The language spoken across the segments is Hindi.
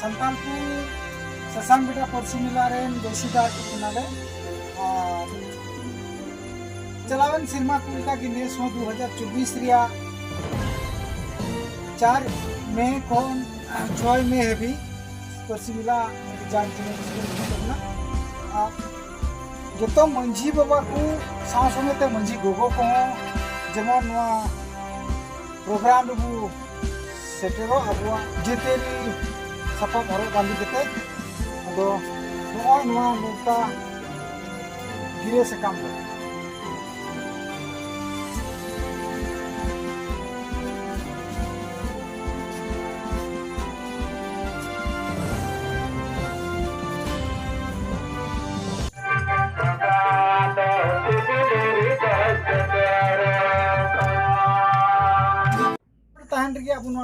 संताल को ससांग बेटा परसु मिला रेन बेसिदा कुनाले चलावन सिनेमा कुलका की नेस हो 2024 रिया 4 मई कौन 6 मई है भी परसु मिला जान करना जो मंझी बाबा को साव संगे मंझी गोगो को जेमन प्रोग्राम बु सेटेरो अबुआ जेतेरी सपा हर बांधी कते अदो नोआ नोता गिरे से काम कर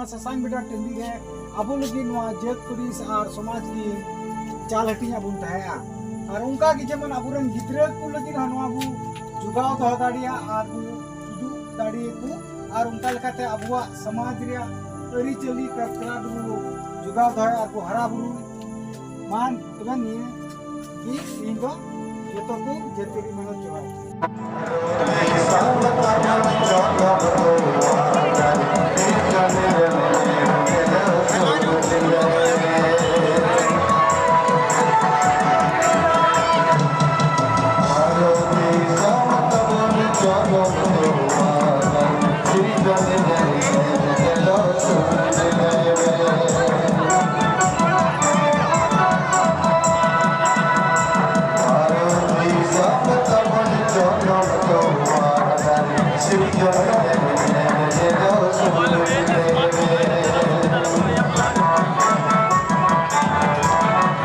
ससांग बेटा टंडी है अब लगी जेत पुलिस और समाज की चाल हटी बन तहया और उनका की जेमन अबुरन गिद्रा को लगी जुगाव दो दाड़िया और उदू दाड़िए को और उनका लेकाते अबुआ समाज रे अरी चली कतरा दु जुगाव दो और को हरा बुरु मान तबन निये की इन दो जतो को जेतेरी मन जोहार